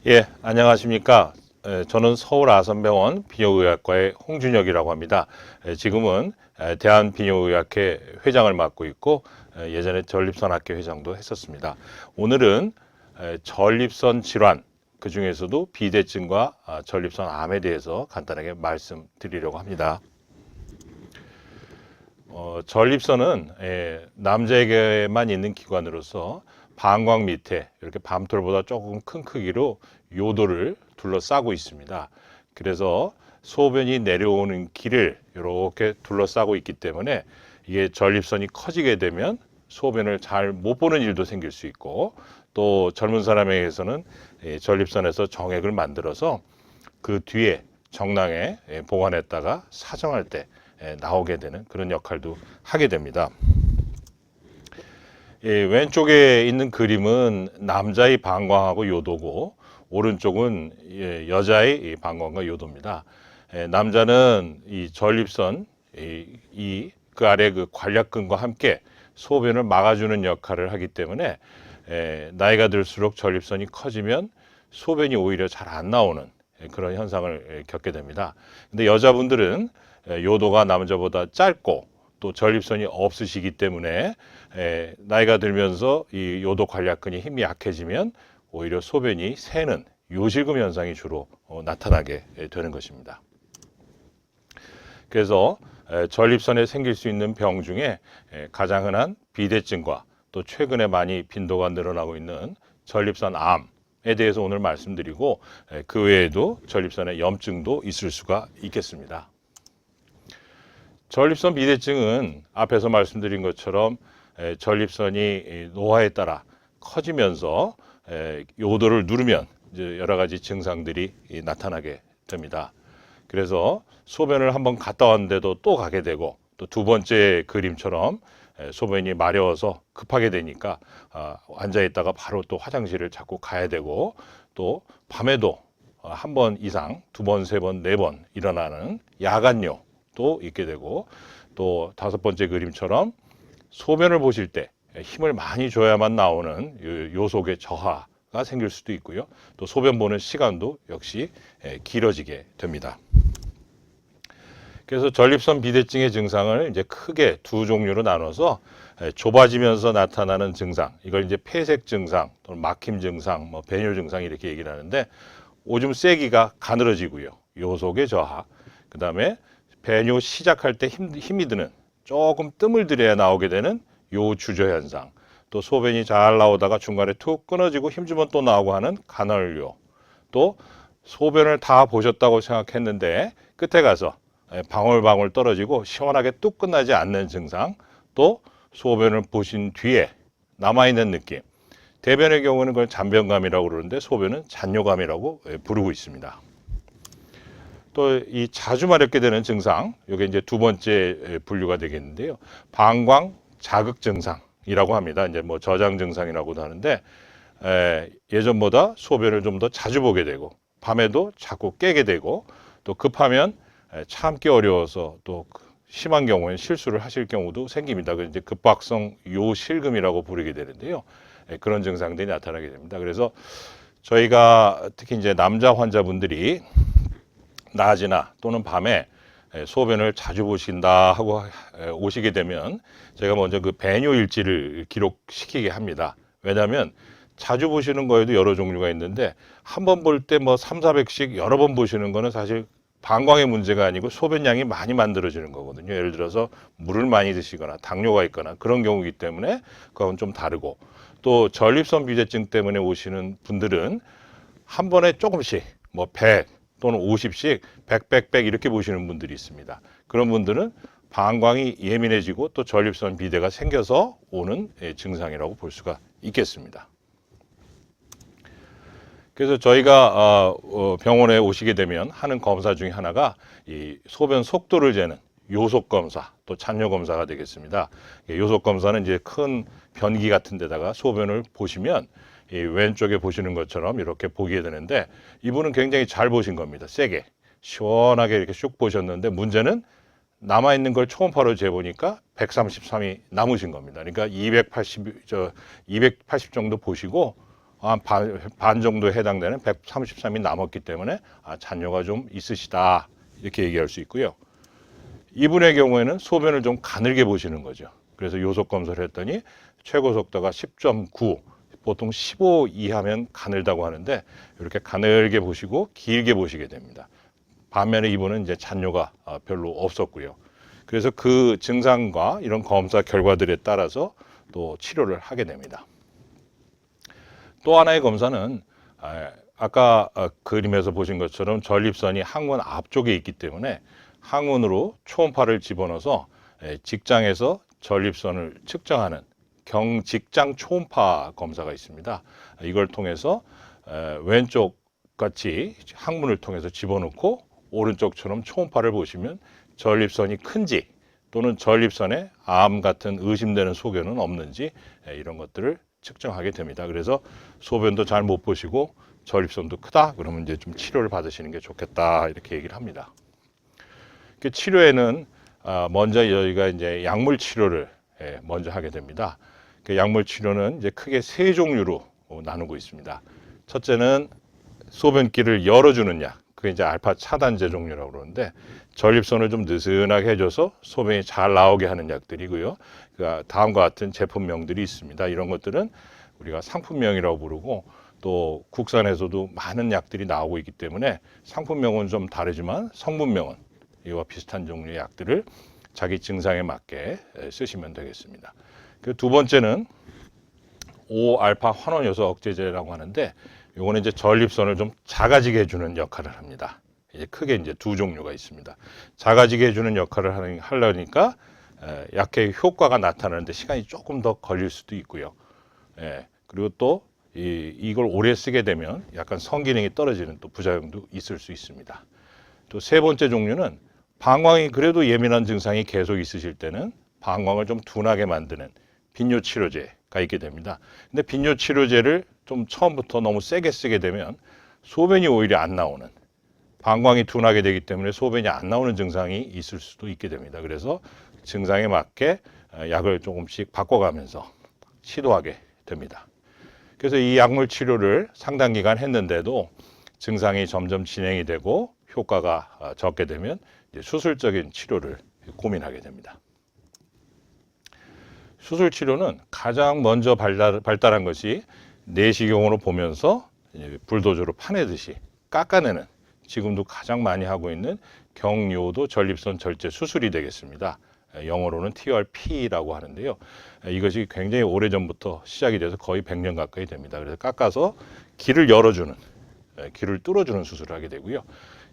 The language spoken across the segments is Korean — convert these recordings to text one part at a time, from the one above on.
예, 안녕하십니까. 저는 서울 아산병원 비뇨의학과의 홍준혁이라고 합니다. 지금은 대한비뇨의학회 회장을 맡고 있고 예전에 전립선학회 회장도 했었습니다. 오늘은 전립선 질환, 그 중에서도 비대증과 전립선 암에 대해서 간단하게 말씀드리려고 합니다. 전립선은 남자에게만 있는 기관으로서 방광 밑에 이렇게 밤톨보다 조금 큰 크기로 요도를 둘러싸고 있습니다. 그래서 소변이 내려오는 길을 이렇게 둘러싸고 있기 때문에 이게 전립선이 커지게 되면 소변을 잘 못 보는 일도 생길 수 있고, 또 젊은 사람에게서는 전립선에서 정액을 만들어서 그 뒤에 정낭에 보관했다가 사정할 때 나오게 되는 그런 역할도 하게 됩니다. 왼쪽에 있는 그림은 남자의 방광하고 요도고, 오른쪽은 여자의 방광과 요도입니다. 남자는 이 전립선, 그 아래 그 관략근과 함께 소변을 막아주는 역할을 하기 때문에 나이가 들수록 전립선이 커지면 소변이 오히려 잘 안 나오는 그런 현상을 겪게 됩니다. 근데 여자분들은 요도가 남자보다 짧고 또 전립선이 없으시기 때문에 나이가 들면서 이 요도 관략근이 힘이 약해지면 오히려 소변이 새는 요실금 현상이 주로 나타나게 되는 것입니다. 그래서 전립선에 생길 수 있는 병 중에 가장 흔한 비대증과 또 최근에 많이 빈도가 늘어나고 있는 전립선 암에 대해서 오늘 말씀드리고, 그 외에도 전립선에 염증도 있을 수가 있겠습니다. 전립선 비대증은 앞에서 말씀드린 것처럼 전립선이 노화에 따라 커지면서 요도를 누르면 이제 여러 가지 증상들이 나타나게 됩니다. 그래서 소변을 한번 갔다 왔는데도 또 가게 되고, 또 두 번째 그림처럼 소변이 마려워서 급하게 되니까 앉아 있다가 바로 또 화장실을 자꾸 가야 되고, 또 밤에도 한 번 이상, 두 번, 세 번, 네 번 일어나는 야간뇨도 있게 되고, 또 다섯 번째 그림처럼 소변을 보실 때 힘을 많이 줘야만 나오는 요속의 저하가 생길 수도 있고요. 또 소변 보는 시간도 역시 길어지게 됩니다. 그래서 전립선 비대증의 증상을 이제 크게 두 종류로 나눠서 좁아지면서 나타나는 증상, 이걸 이제 폐색 증상 또는 막힘 증상, 배뇨 증상 이렇게 얘기를 하는데, 오줌 세기가 가늘어지고요. 요속의 저하, 그 다음에 배뇨 시작할 때 힘이 드는, 조금 뜸을 들여야 나오게 되는 요주저 현상, 또 소변이 잘 나오다가 중간에 툭 끊어지고 힘주면 또 나오고 하는 간헐요, 또 소변을 다 보셨다고 생각했는데 끝에 가서 방울방울 떨어지고 시원하게 뚝 끝나지 않는 증상, 또 소변을 보신 뒤에 남아있는 느낌, 대변의 경우는 그걸 잔변감이라고 그러는데 소변은 잔뇨감이라고 부르고 있습니다. 또 이 자주 마렵게 되는 증상, 이게 이제 두 번째 분류가 되겠는데요. 방광 자극 증상이라고 합니다. 이제 뭐 저장 증상이라고도 하는데, 예전보다 소변을 좀 더 자주 보게 되고, 밤에도 자꾸 깨게 되고, 또 급하면 참기 어려워서 또 심한 경우에는 실수를 하실 경우도 생깁니다. 그래서 이제 급박성 요실금이라고 부르게 되는데요. 그런 증상들이 나타나게 됩니다. 그래서 저희가 특히 이제 남자 환자분들이 낮이나 또는 밤에 소변을 자주 보신다 하고 오시게 되면 제가 먼저 그 배뇨 일지를 기록시키게 합니다. 왜냐하면 자주 보시는 거에도 여러 종류가 있는데, 한 번 볼 때 뭐 3, 400씩 여러 번 보시는 거는 사실 방광의 문제가 아니고 소변량이 많이 만들어지는 거거든요. 예를 들어서 물을 많이 드시거나 당뇨가 있거나 그런 경우이기 때문에 그건 좀 다르고, 또 전립선 비대증 때문에 오시는 분들은 한 번에 조금씩 뭐 100 또는 50씩 100 이렇게 보시는 분들이 있습니다. 그런 분들은 방광이 예민해지고 또 전립선 비대가 생겨서 오는 증상이라고 볼 수가 있겠습니다. 그래서 저희가 병원에 오시게 되면 하는 검사 중에 하나가 이 소변 속도를 재는 요속 검사, 또 잔뇨 검사가 되겠습니다. 요속 검사는 이제 큰 변기 같은 데다가 소변을 보시면 이 왼쪽에 보시는 것처럼 이렇게 보게 되는데, 이분은 굉장히 잘 보신 겁니다. 세게 시원하게 이렇게 쭉 보셨는데, 문제는 남아있는 걸 초음파로 재보니까 133이 남으신 겁니다. 그러니까 280 정도 보시고 반 정도에 해당되는 133이 남았기 때문에 잔뇨가 좀 있으시다 이렇게 얘기할 수 있고요. 이분의 경우에는 소변을 좀 가늘게 보시는 거죠. 그래서 요속 검사를 했더니 최고 속도가 10.9, 보통 15 이하면 가늘다고 하는데 이렇게 가늘게 보시고 길게 보시게 됩니다. 반면에 이분은 이제 잔뇨가 별로 없었고요. 그래서 그 증상과 이런 검사 결과들에 따라서 또 치료를 하게 됩니다. 또 하나의 검사는 아까 그림에서 보신 것처럼 전립선이 항문 앞쪽에 있기 때문에 항문으로 초음파를 집어넣어서 직장에서 전립선을 측정하는 경직장 초음파 검사가 있습니다. 이걸 통해서 왼쪽 같이 항문을 통해서 집어넣고 오른쪽처럼 초음파를 보시면 전립선이 큰지 또는 전립선에 암 같은 의심되는 소견은 없는지 이런 것들을 측정하게 됩니다. 그래서 소변도 잘 못 보시고 전립선도 크다 그러면 이제 좀 치료를 받으시는 게 좋겠다 이렇게 얘기를 합니다. 그 치료에는 먼저 저희가 이제 약물 치료를 먼저 하게 됩니다. 그 약물 치료는 이제 크게 세 종류로 나누고 있습니다. 첫째는 소변기를 열어주는 약, 그게 이제 알파 차단제 종류라고 그러는데 전립선을 좀 느슨하게 해줘서 소변이 잘 나오게 하는 약들이고요. 그 다음과 같은 제품명들이 있습니다. 이런 것들은 우리가 상품명이라고 부르고 또 국산에서도 많은 약들이 나오고 있기 때문에 상품명은 좀 다르지만 성분명은 이와 비슷한 종류의 약들을 자기 증상에 맞게 쓰시면 되겠습니다. 그 두 번째는 5알파 환원요소 억제제라고 하는데 요거는 이제 전립선을 좀 작아지게 해주는 역할을 합니다. 이제 크게 이제 두 종류가 있습니다. 작아지게 해주는 역할을 하려니까 약의 효과가 나타나는데 시간이 조금 더 걸릴 수도 있고요. 그리고 또 이걸 오래 쓰게 되면 약간 성기능이 떨어지는 또 부작용도 있을 수 있습니다. 또 세 번째 종류는 방광이 그래도 예민한 증상이 계속 있으실 때는 방광을 좀 둔하게 만드는 빈뇨 치료제가 있게 됩니다. 근데 빈뇨 치료제를 좀 처음부터 너무 세게 쓰게 되면 소변이 오히려 안 나오는, 방광이 둔하게 되기 때문에 소변이 안 나오는 증상이 있을 수도 있게 됩니다. 그래서 증상에 맞게 약을 조금씩 바꿔가면서 시도하게 됩니다. 그래서 이 약물 치료를 상당 기간 했는데도 증상이 점점 진행이 되고 효과가 적게 되면 이제 수술적인 치료를 고민하게 됩니다. 수술 치료는 가장 먼저 발달한 것이 내시경으로 보면서 불도저로 파내듯이 깎아내는, 지금도 가장 많이 하고 있는 경요도 전립선 절제 수술이 되겠습니다. 영어로는 TURP라고 하는데요. 이것이 굉장히 오래전부터 시작이 돼서 거의 100년 가까이 됩니다. 그래서 깎아서 길을 열어주는, 길을 뚫어주는 수술을 하게 되고요.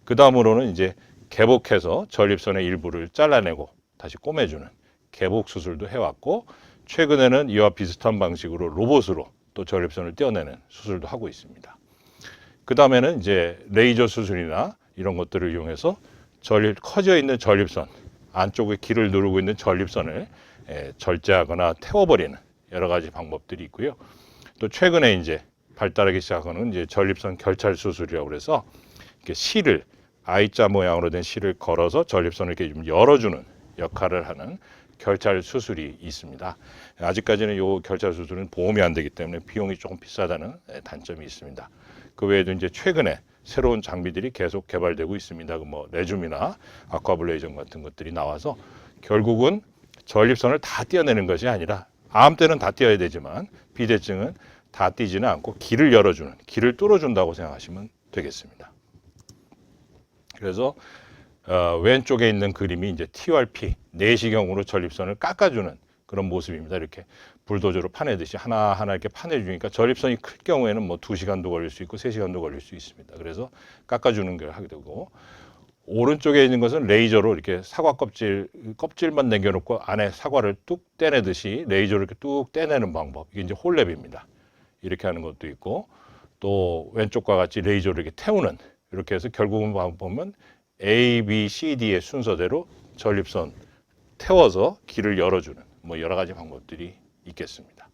그 다음으로는 이제 개복해서 전립선의 일부를 잘라내고 다시 꼬매주는 개복 수술도 해왔고, 최근에는 이와 비슷한 방식으로 로봇으로 또 전립선을 떼어내는 수술도 하고 있습니다. 그 다음에는 이제 레이저 수술이나 이런 것들을 이용해서 커져 있는 전립선 안쪽에 길을 누르고 있는 전립선을 절제하거나 태워버리는 여러 가지 방법들이 있고요. 또 최근에 이제 발달하기 시작하는 이제 전립선 결찰 수술이라고 그래서 이렇게 실을 I자 모양으로 된 실을 걸어서 전립선을 이렇게 좀 열어주는 역할을 하는 결찰 수술이 있습니다. 아직까지는 이 결찰 수술은 보험이 안 되기 때문에 비용이 조금 비싸다는 단점이 있습니다. 그 외에도 이제 최근에 새로운 장비들이 계속 개발되고 있습니다. 뭐 레줌이나 아쿠아블레이션 같은 것들이 나와서 결국은 전립선을 다 떼어내는 것이 아니라, 암 때는 다 떼어야 되지만 비대증은 다 떼지는 않고 길을 열어주는, 길을 뚫어준다고 생각하시면 되겠습니다. 그래서 왼쪽에 있는 그림이 이제 TURP, 내시경으로 전립선을 깎아주는 그런 모습입니다. 이렇게 불도저로 파내듯이 하나하나 이렇게 파내주니까 전립선이 클 경우에는 뭐 2시간도 걸릴 수 있고 3시간도 걸릴 수 있습니다. 그래서 깎아주는 걸 하게 되고, 오른쪽에 있는 것은 레이저로 이렇게 사과 껍질만 남겨놓고 안에 사과를 뚝 떼내듯이 레이저로 이렇게 뚝 떼내는 방법. 이게 이제 홀랩입니다. 이렇게 하는 것도 있고, 또 왼쪽과 같이 레이저로 이렇게 태우는, 이렇게 해서 결국은 보면 A, B, C, D의 순서대로 전립선 태워서 길을 열어주는 뭐 여러 가지 방법들이 있겠습니다.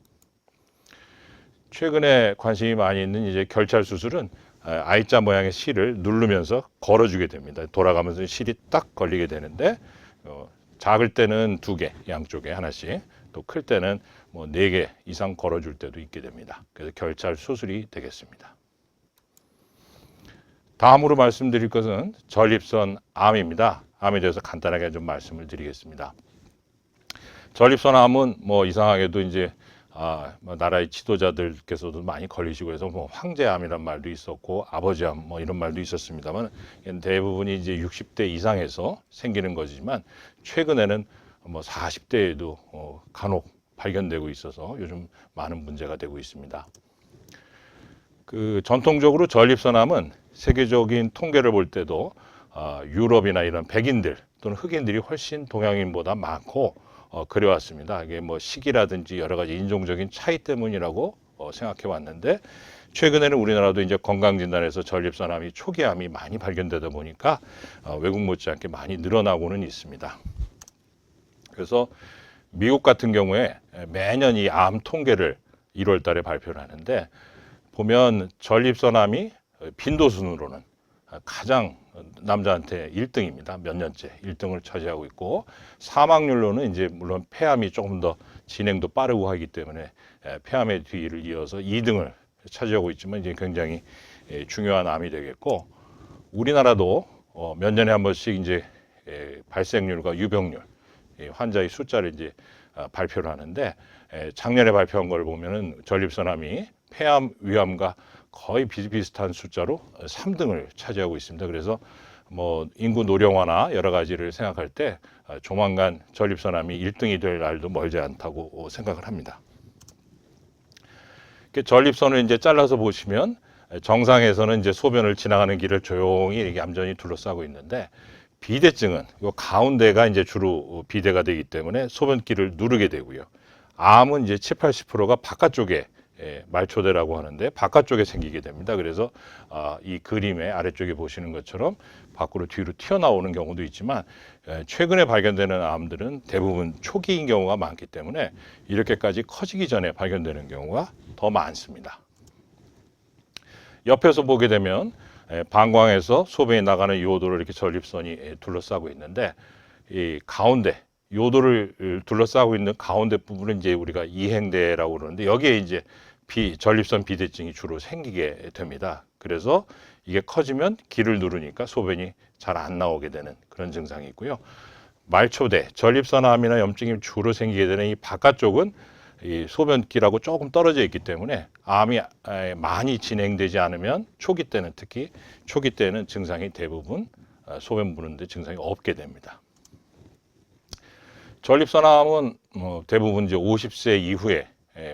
최근에 관심이 많이 있는 이제 결찰 수술은 I자 모양의 실을 누르면서 걸어주게 됩니다. 돌아가면서 실이 딱 걸리게 되는데 작을 때는 2개, 양쪽에 하나씩, 또 클 때는 뭐 4개 이상 걸어줄 때도 있게 됩니다. 그래서 결찰 수술이 되겠습니다. 다음으로 말씀드릴 것은 전립선 암입니다. 암에 대해서 간단하게 좀 말씀을 드리겠습니다. 전립선 암은 뭐 이상하게도 이제 뭐 나라의 지도자들께서도 많이 걸리시고 해서 뭐 황제암이란 말도 있었고 아버지암 뭐 이런 말도 있었습니다만 대부분이 이제 60대 이상에서 생기는 거지만 최근에는 뭐 40대에도 간혹 발견되고 있어서 요즘 많은 문제가 되고 있습니다. 그 전통적으로 전립선암은 세계적인 통계를 볼 때도 유럽이나 이런 백인들 또는 흑인들이 훨씬 동양인보다 많고 그래왔습니다. 이게 뭐 시기라든지 여러 가지 인종적인 차이 때문이라고 생각해 왔는데 최근에는 우리나라도 이제 건강진단에서 전립선암이 초기암이 많이 발견되다 보니까 외국 못지않게 많이 늘어나고는 있습니다. 그래서 미국 같은 경우에 매년 이 암 통계를 1월 달에 발표를 하는데 보면 전립선암이 빈도순으로는 가장 남자한테 1등입니다. 몇 년째 1등을 차지하고 있고 사망률로는 이제 물론 폐암이 조금 더 진행도 빠르고 하기 때문에 폐암의 뒤를 이어서 2등을 차지하고 있지만 이제 굉장히 중요한 암이 되겠고 우리나라도 몇 년에 한 번씩 이제 발생률과 유병률 환자의 숫자를 이제 발표를 하는데 작년에 발표한 걸 보면은 전립선암이 폐암, 위암과 거의 비슷비슷한 숫자로 3등을 차지하고 있습니다. 그래서 뭐 인구 노령화나 여러 가지를 생각할 때 조만간 전립선암이 1등이 될 날도 멀지 않다고 생각을 합니다. 전립선을 이제 잘라서 보시면 정상에서는 이제 소변을 지나가는 길을 조용히 이렇게 얌전히 둘러싸고 있는데 비대증은 이 가운데가 이제 주로 비대가 되기 때문에 소변길을 누르게 되고요. 암은 이제 70~80%가 바깥쪽에 말초대라고 하는데 바깥쪽에 생기게 됩니다. 그래서 이 그림의 아래쪽에 보시는 것처럼 밖으로 뒤로 튀어나오는 경우도 있지만 최근에 발견되는 암들은 대부분 초기인 경우가 많기 때문에 이렇게까지 커지기 전에 발견되는 경우가 더 많습니다. 옆에서 보게 되면 방광에서 소변이 나가는 요도를 이렇게 전립선이 둘러싸고 있는데 이 가운데 요도를 둘러싸고 있는 가운데 부분은 이제 우리가 이행대라고 그러는데 여기에 이제 전립선 비대증이 주로 생기게 됩니다. 그래서 이게 커지면 기를 누르니까 소변이 잘 안 나오게 되는 그런 증상이 있고요. 말초대, 전립선암이나 염증이 주로 생기게 되는 이 바깥쪽은 이 소변길하고 조금 떨어져 있기 때문에 암이 많이 진행되지 않으면 초기 때는 특히 초기 때는 증상이 대부분 소변 부는데 증상이 없게 됩니다. 전립선암은 대부분 이제 50세 이후에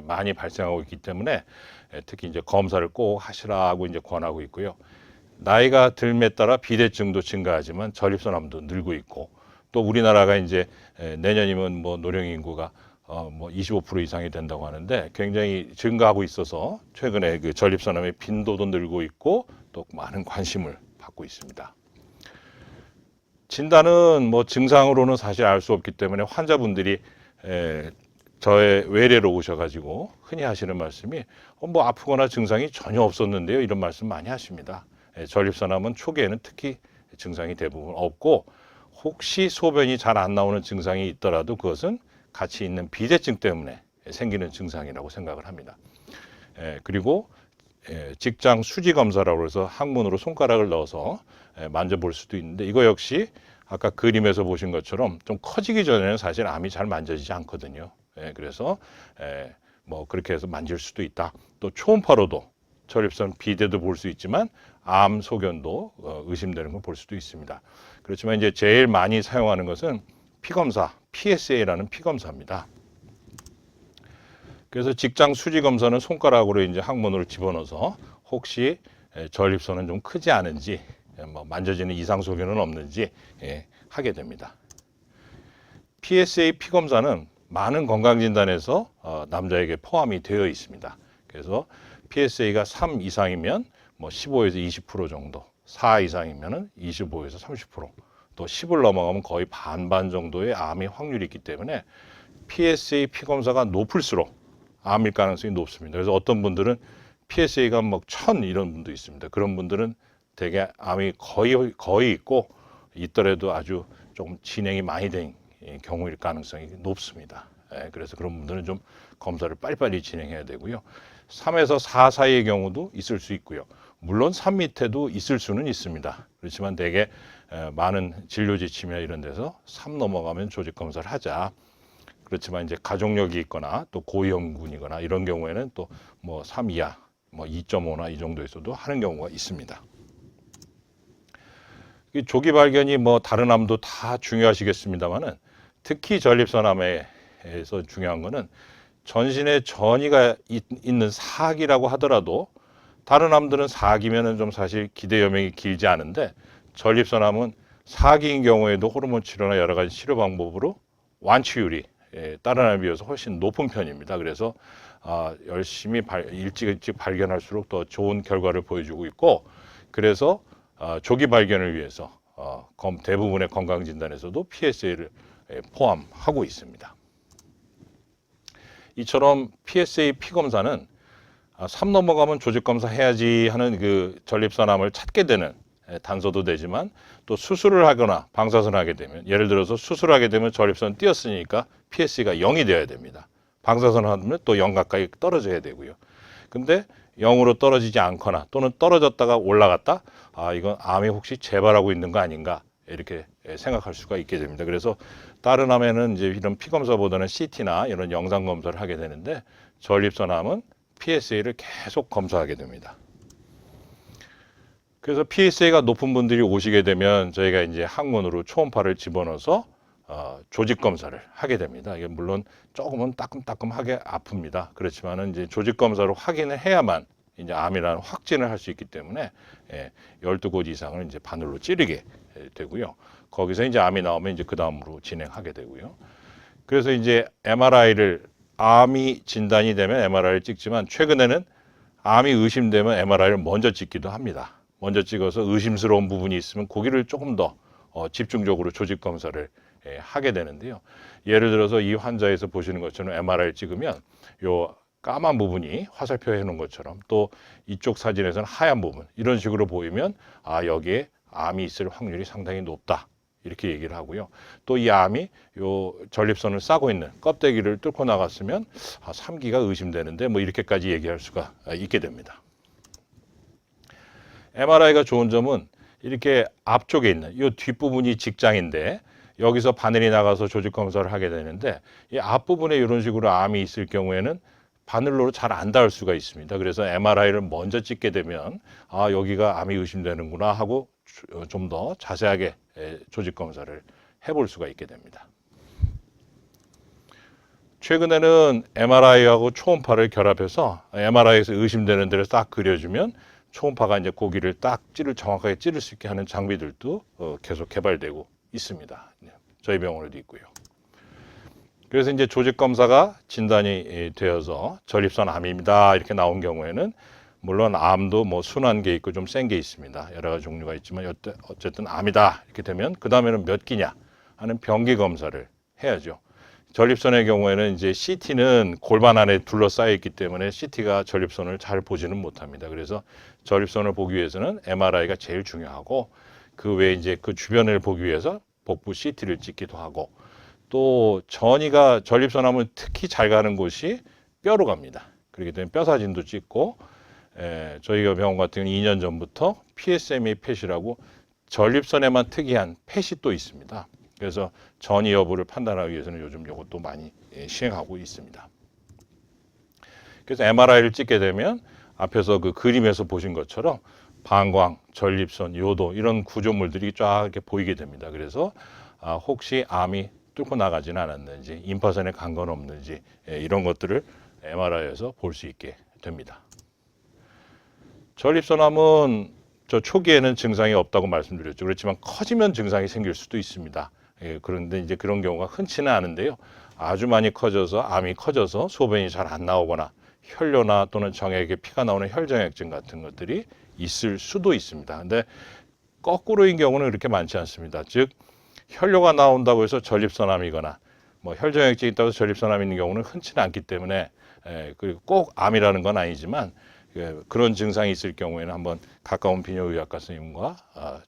많이 발생하고 있기 때문에 특히 이제 검사를 꼭 하시라고 이제 권하고 있고요. 나이가 들에 따라 비대증도 증가하지만 전립선암도 늘고 있고 또 우리나라가 이제 내년이면 뭐 노령 인구가 뭐 25% 이상이 된다고 하는데 굉장히 증가하고 있어서 최근에 그 전립선암의 빈도도 늘고 있고 또 많은 관심을 받고 있습니다. 진단은 뭐 증상으로는 사실 알 수 없기 때문에 환자분들이 저의 외래로 오셔가지고 흔히 하시는 말씀이 뭐 아프거나 증상이 전혀 없었는데요 이런 말씀 많이 하십니다. 전립선암은 초기에는 특히 증상이 대부분 없고 혹시 소변이 잘 안 나오는 증상이 있더라도 그것은 같이 있는 비대증 때문에 생기는 증상이라고 생각을 합니다. 그리고 직장 수지 검사라고 해서 항문으로 손가락을 넣어서 만져볼 수도 있는데 이거 역시 아까 그림에서 보신 것처럼 좀 커지기 전에는 사실 암이 잘 만져지지 않거든요. 그래서 뭐 그렇게 해서 만질 수도 있다. 또 초음파로도 전립선 비대도 볼 수 있지만 암 소견도 의심되는 걸 볼 수도 있습니다. 그렇지만 이제 제일 많이 사용하는 것은 피검사, PSA라는 피검사입니다. 그래서 직장 수지 검사는 손가락으로 이제 항문으로 집어넣어서 혹시 전립선은 좀 크지 않은지 뭐 만져지는 이상 소견은 없는지 하게 됩니다. PSA 피검사는 많은 건강진단에서 남자에게 포함이 되어 있습니다. 그래서 PSA가 3 이상이면 뭐 15에서 20% 정도, 4 이상이면 25에서 30%, 또 10을 넘어가면 거의 반반 정도의 암의 확률이 있기 때문에 PSA 피검사가 높을수록 암일 가능성이 높습니다. 그래서 어떤 분들은 PSA가 뭐 1000 이런 분도 있습니다. 그런 분들은 대개 암이 거의 있고 있더라도 아주 조금 진행이 많이 된 경우일 가능성이 높습니다. 그래서 그런 분들은 좀 검사를 빨리빨리 진행해야 되고요. 3에서 4 사이의 경우도 있을 수 있고요. 물론 3 밑에도 있을 수는 있습니다. 그렇지만 대개 많은 진료 지침이나 이런 데서 3 넘어가면 조직 검사를 하자. 그렇지만 이제 가족력이 있거나 또 고위험군이거나 이런 경우에는 또 뭐 3 이하, 뭐 2.5나 이 정도에서도 하는 경우가 있습니다. 이 조기 발견이 뭐 다른 암도 다 중요하시겠습니다만은 특히 전립선암에서 중요한 거는 전신에 전이가 있는 사기라고 하더라도 다른 암들은 사기면은 좀 사실 기대 여명이 길지 않은데 전립선암은 사기인 경우에도 호르몬 치료나 여러 가지 치료 방법으로 완치율이 다른 암에 비해서 훨씬 높은 편입니다. 그래서 열심히 일찍 발견할수록 더 좋은 결과를 보여주고 있고, 그래서 조기 발견을 위해서 대부분의 건강진단에서도 PSA를 포함하고 있습니다. 이처럼 PSA 피검사는 3 넘어가면 조직검사 해야지 하는 그 전립선암을 찾게 되는 단서도 되지만, 또 수술을 하거나 방사선을 하게 되면, 예를 들어서 수술하게 되면 전립선 띄었으니까 PSA가 0이 되어야 됩니다. 방사선을 하면 또 0 가까이 떨어져야 되고요. 근데 0으로 떨어지지 않거나 또는 떨어졌다가 올라갔다, 이건 암이 혹시 재발하고 있는 거 아닌가 이렇게 생각할 수가 있게 됩니다. 그래서 다른 암에는 이제 이런 피검사보다는 CT나 이런 영상 검사를 하게 되는데, 전립선암은 PSA를 계속 검사하게 됩니다. 그래서 PSA가 높은 분들이 오시게 되면 저희가 이제 항문으로 초음파를 집어넣어서 조직 검사를 하게 됩니다. 이게 물론 조금은 따끔따끔하게 아픕니다. 그렇지만은 이제 조직 검사로 확인을 해야만 이제 암이라는 확진을 할 수 있기 때문에 12곳 이상을 이제 바늘로 찌르게 되고요. 거기서 이제 암이 나오면 이제 그 다음으로 진행하게 되고요. 그래서 이제 MRI를, 암이 진단이 되면 MRI를 찍지만 최근에는 암이 의심되면 MRI를 먼저 찍기도 합니다. 먼저 찍어서 의심스러운 부분이 있으면 거기를 조금 더 집중적으로 조직 검사를 하게 되는데요. 예를 들어서 이 환자에서 보시는 것처럼 MRI를 찍으면 요 까만 부분이 화살표 해놓은 것처럼, 또 이쪽 사진에서는 하얀 부분, 이런 식으로 보이면 여기에 암이 있을 확률이 상당히 높다 이렇게 얘기를 하고요. 또 이 암이 요 전립선을 싸고 있는 껍데기를 뚫고 나갔으면 3기가 의심되는데 뭐 이렇게까지 얘기할 수가 있게 됩니다. MRI가 좋은 점은 이렇게 앞쪽에 있는 이 뒷부분이 직장인데, 여기서 바늘이 나가서 조직 검사를 하게 되는데, 이 앞부분에 이런 식으로 암이 있을 경우에는 바늘로 잘 안 닿을 수가 있습니다. 그래서 MRI를 먼저 찍게 되면 여기가 암이 의심되는구나 하고 좀 더 자세하게 조직 검사를 해볼 수가 있게 됩니다. 최근에는 MRI하고 초음파를 결합해서 MRI에서 의심되는 데를 딱 그려주면 초음파가 이제 고기를 딱 정확하게 찌를 수 있게 하는 장비들도 계속 개발되고 있습니다. 저희 병원에도 있고요. 그래서 이제 조직 검사가 진단이 되어서 전립선암입니다 이렇게 나온 경우에는, 물론 암도 뭐 순한 게 있고 좀 센 게 있습니다. 여러 가지 종류가 있지만 어쨌든 암이다 이렇게 되면 그 다음에는 몇 기냐 하는 병기 검사를 해야죠. 전립선의 경우에는 이제 CT는 골반 안에 둘러싸여 있기 때문에 CT가 전립선을 잘 보지는 못합니다. 그래서 전립선을 보기 위해서는 MRI가 제일 중요하고, 그 외에 이제 그 주변을 보기 위해서 복부 CT를 찍기도 하고, 또 전립선암은 특히 잘 가는 곳이 뼈로 갑니다. 그렇기 때문에 뼈 사진도 찍고, 저희가 병원 같은 경우는 2년 전부터 PSMA 펫이라고 전립선에만 특이한 펫이 또 있습니다. 그래서 전이 여부를 판단하기 위해서는 요즘 이것도 많이 시행하고 있습니다. 그래서 MRI를 찍게 되면 앞에서 그 그림에서 보신 것처럼 방광, 전립선, 요도 이런 구조물들이 쫙 이렇게 보이게 됩니다. 그래서 혹시 암이 뚫고 나가지는 않았는지, 임파선에 간 건 없는지 이런 것들을 MRI에서 볼 수 있게 됩니다. 전립선암은 저 초기에는 증상이 없다고 말씀드렸죠. 그렇지만 커지면 증상이 생길 수도 있습니다. 그런데 이제 그런 경우가 흔치는 않은데요. 아주 많이 커져서, 암이 커져서 소변이 잘 안 나오거나 혈뇨나 또는 정액에 피가 나오는 혈정액증 같은 것들이 있을 수도 있습니다. 근데 거꾸로인 경우는 그렇게 많지 않습니다. 즉 혈뇨가 나온다고 해서 전립선암이거나 뭐 혈정액증이 있다고 해서 전립선암이 있는 경우는 흔치는 않기 때문에, 그리고 꼭 암이라는 건 아니지만 그런 증상이 있을 경우에는 한번 가까운 비뇨의학과 선생님과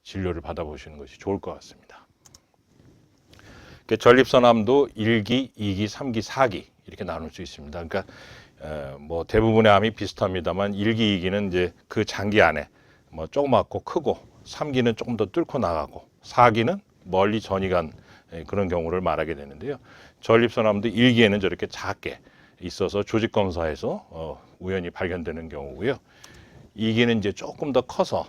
진료를 받아보시는 것이 좋을 것 같습니다. 전립선암도 1기, 2기, 3기, 4기 이렇게 나눌 수 있습니다. 그러니까 뭐 대부분의 암이 비슷합니다만 1기, 2기는 이제 그 장기 안에 뭐 조그맣고 크고 3기는 조금 더 뚫고 나가고 4기는 멀리 전이 간 그런 경우를 말하게 되는데요. 전립선암도 1기에는 저렇게 작게 있어서 조직 검사에서 우연히 발견되는 경우고요. 2기는 이제 조금 더 커서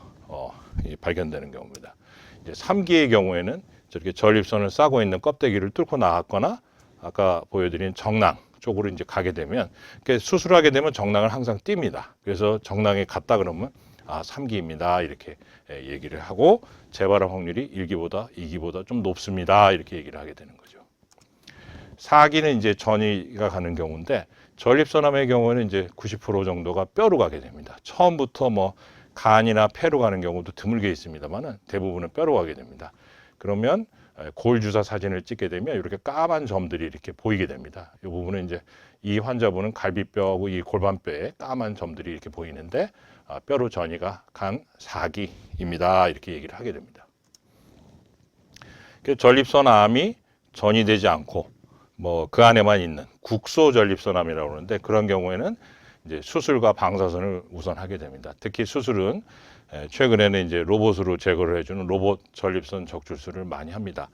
발견되는 경우입니다. 이제 3기의 경우에는 저렇게 전립선을 싸고 있는 껍데기를 뚫고 나갔거나 아까 보여드린 정낭 쪽으로 이제 가게 되면 수술하게 되면 정낭을 항상 띱니다. 그래서 정낭에 갔다 그러면 3기입니다. 이렇게 얘기를 하고 재발할 확률이 1기보다 2기보다 좀 높습니다. 이렇게 얘기를 하게 되는 거죠. 4기는 이제 전이가 가는 경우인데 전립선암의 경우는 이제 90% 정도가 뼈로 가게 됩니다. 처음부터 뭐 간이나 폐로 가는 경우도 드물게 있습니다만은 대부분은 뼈로 가게 됩니다. 그러면 골 주사 사진을 찍게 되면 이렇게 까만 점들이 이렇게 보이게 됩니다. 이 부분은 이제 이 환자분은 갈비뼈하고 이 골반뼈에 까만 점들이 이렇게 보이는데 뼈로 전이가 간 4기입니다. 이렇게 얘기를 하게 됩니다. 전립선암이 전이 되지 않고 뭐 그 안에만 있는 국소 전립선암이라고 그러는데 그런 경우에는 이제 수술과 방사선을 우선 하게 됩니다. 특히 수술은 최근에는 이제 로봇으로 제거를 해주는 로봇 전립선 적출술을 많이 합니다.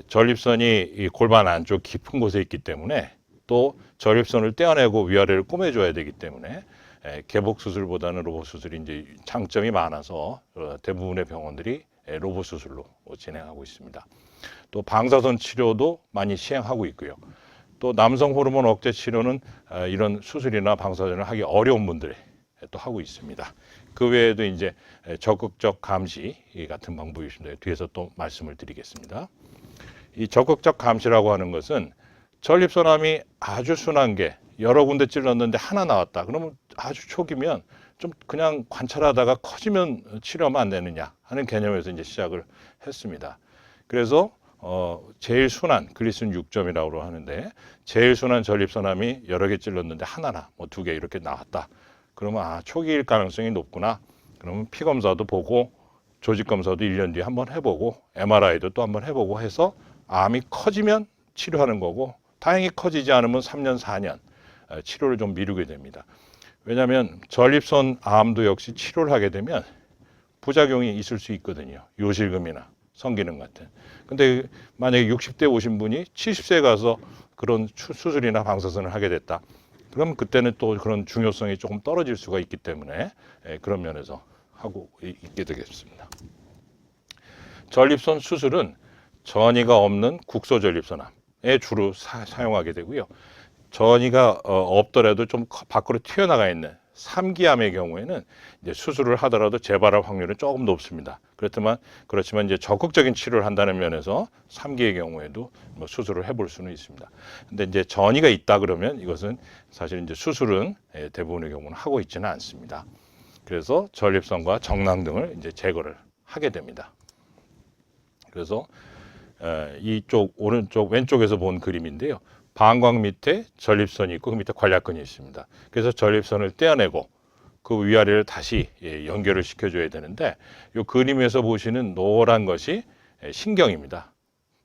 전립선이 이 골반 안쪽 깊은 곳에 있기 때문에 또 전립선을 떼어내고 위아래를 꼬매줘야 되기 때문에 개복 수술보다는 로봇 수술이 이제 장점이 많아서 대부분의 병원들이 로봇 수술로 진행하고 있습니다. 또 방사선 치료도 많이 시행하고 있고요. 또 남성 호르몬 억제 치료는 이런 수술이나 방사선을 하기 어려운 분들이 또 하고 있습니다. 그 외에도 이제 적극적 감시 같은 방법이 있습니다. 뒤에서 또 말씀을 드리겠습니다. 이 적극적 감시라고 하는 것은 전립선암이 아주 순한 게 여러 군데 찔렀는데 하나 나왔다. 그러면 아주 초기면 좀 그냥 관찰하다가 커지면 치료하면 안 되느냐 하는 개념에서 이제 시작을 했습니다. 그래서 제일 순한 글리슨 6점이라고 하는데 제일 순한 전립선암이 여러 개 찔렀는데 하나나 뭐 2개 이렇게 나왔다. 그러면 초기일 가능성이 높구나. 그러면 피 검사도 보고 조직 검사도 1년 뒤에 한번 해보고 MRI도 또 한번 해보고 해서 암이 커지면 치료하는 거고 다행히 커지지 않으면 3년, 4년 치료를 좀 미루게 됩니다. 왜냐하면 전립선 암도 역시 치료를 하게 되면 부작용이 있을 수 있거든요. 요실금이나 성기능 같은. 근데 만약에 60대 오신 분이 70세에 가서 그런 수술이나 방사선을 하게 됐다. 그럼 그때는 또 그런 중요성이 조금 떨어질 수가 있기 때문에 그런 면에서 하고 있게 되겠습니다. 전립선 수술은 전이가 없는 국소전립선암에 주로 사용하게 되고요. 전이가 없더라도 좀 밖으로 튀어나가 있는 3기암의 경우에는 이제 수술을 하더라도 재발할 확률은 조금 높습니다. 그렇지만 이제 적극적인 치료를 한다는 면에서 3기의 경우에도 뭐 수술을 해볼 수는 있습니다. 근데 이제 전이가 있다 그러면 이것은 사실 이제 수술은 대부분의 경우는 하고 있지는 않습니다. 그래서 전립선과 정낭 등을 이제 제거를 하게 됩니다. 그래서 이쪽 오른쪽 왼쪽에서 본 그림인데요. 방광 밑에 전립선이 있고 그 밑에 관략근이 있습니다. 그래서 전립선을 떼어내고 그 위아래를 다시 연결을 시켜줘야 되는데 이 그림에서 보시는 노란 것이 신경입니다.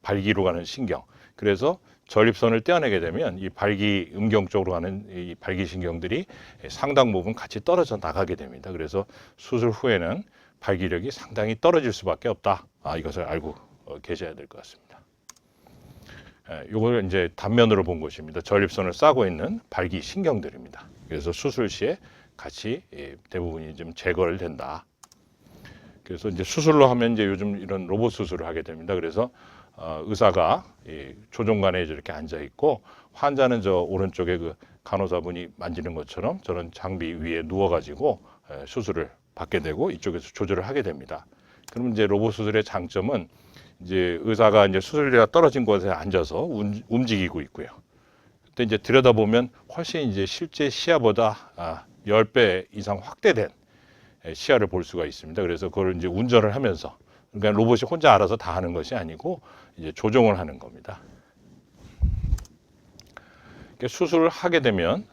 발기로 가는 신경. 그래서 전립선을 떼어내게 되면 이 발기 음경 쪽으로 가는 이 발기신경들이 상당 부분 같이 떨어져 나가게 됩니다. 그래서 수술 후에는 발기력이 상당히 떨어질 수밖에 없다. 이것을 알고 계셔야 될 것 같습니다. 이걸 이제 단면으로 본 것입니다. 전립선을 싸고 있는 발기 신경들입니다. 그래서 수술 시에 같이 대부분이 좀 제거를 된다. 그래서 이제 수술로 하면 이제 요즘 이런 로봇 수술을 하게 됩니다. 그래서 의사가 조종관에 이렇게 앉아 있고 환자는 저 오른쪽에 그 간호사분이 만지는 것처럼 저런 장비 위에 누워가지고 수술을 받게 되고 이쪽에서 조절을 하게 됩니다. 그럼 이제 로봇 수술의 장점은 이제 의사가 이제 수술대가 떨어진 곳에 앉아서 움직이고 있고요. 그때 이제 들여다보면 훨씬 이제 실제 시야보다 10배 이상 확대된 시야를 볼 수가 있습니다. 그래서 그걸 이제 운전을 하면서 그러니까 로봇이 혼자 알아서 다 하는 것이 아니고 이제 조종을 하는 겁니다. 수술을 하게 되면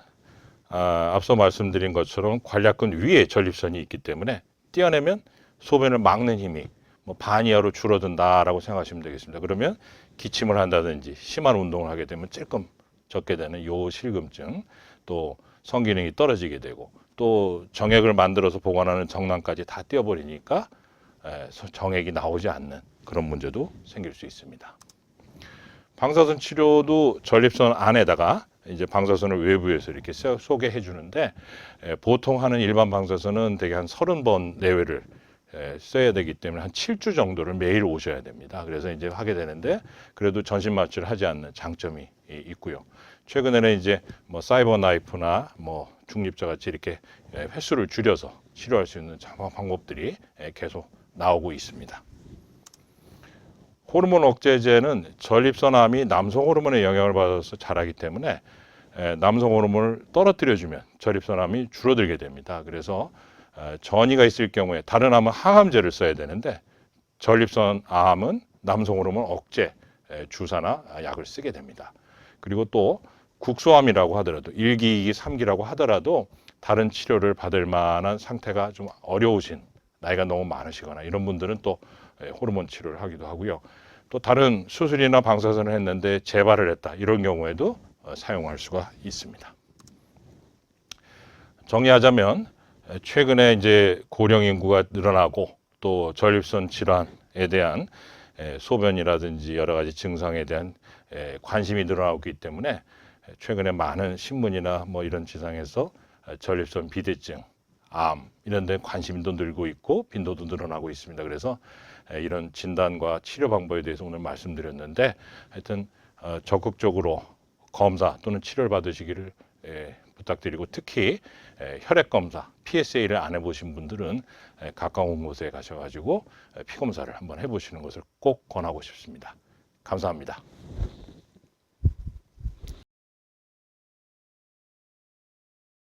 앞서 말씀드린 것처럼 관략근 위에 전립선이 있기 때문에 떼어내면 소변을 막는 힘이 뭐 반 이하로 줄어든다라고 생각하시면 되겠습니다. 그러면 기침을 한다든지 심한 운동을 하게 되면 조금 적게 되는 요실금증, 또 성기능이 떨어지게 되고 또 정액을 만들어서 보관하는 정낭까지 다 띄어버리니까 정액이 나오지 않는 그런 문제도 생길 수 있습니다. 방사선 치료도 전립선 안에다가 이제 방사선을 외부에서 이렇게 쏘게 해주는데 보통 하는 일반 방사선은 대개 한 30번 내외를 써야 되기 때문에 한 7주 정도를 매일 오셔야 됩니다. 그래서 이제 하게 되는데 그래도 전신 마취를 하지 않는 장점이 있고요. 최근에는 이제 뭐 사이버 나이프나 뭐 중립자 같이 이렇게 횟수를 줄여서 치료할 수 있는 방법들이 계속 나오고 있습니다. 호르몬 억제제는 전립선암이 남성 호르몬의 영향을 받아서 자라기 때문에 남성 호르몬을 떨어뜨려주면 전립선암이 줄어들게 됩니다. 그래서 전이가 있을 경우에 다른 암은 항암제를 써야 되는데 전립선암은 남성 호르몬 억제 주사나 약을 쓰게 됩니다. 그리고 또 국소암이라고 하더라도 1기, 2기, 3기라고 하더라도 다른 치료를 받을 만한 상태가 좀 어려우신 나이가 너무 많으시거나 이런 분들은 또 호르몬 치료를 하기도 하고요. 또 다른 수술이나 방사선을 했는데 재발을 했다 이런 경우에도 사용할 수가 있습니다. 정리하자면 최근에 이제 고령 인구가 늘어나고 또 전립선 질환에 대한 소변이라든지 여러 가지 증상에 대한 관심이 늘어나고 있기 때문에 최근에 많은 신문이나 뭐 이런 지상에서 전립선 비대증, 암 이런 데 관심도 늘고 있고 빈도도 늘어나고 있습니다. 그래서 이런 진단과 치료 방법에 대해서 오늘 말씀드렸는데 하여튼 적극적으로 검사 또는 치료를 받으시기를 부탁드리고 특히 혈액 검사, PSA를 안 해보신 분들은 가까운 곳에 가셔가지고 피 검사를 한번 해보시는 것을 꼭 권하고 싶습니다. 감사합니다.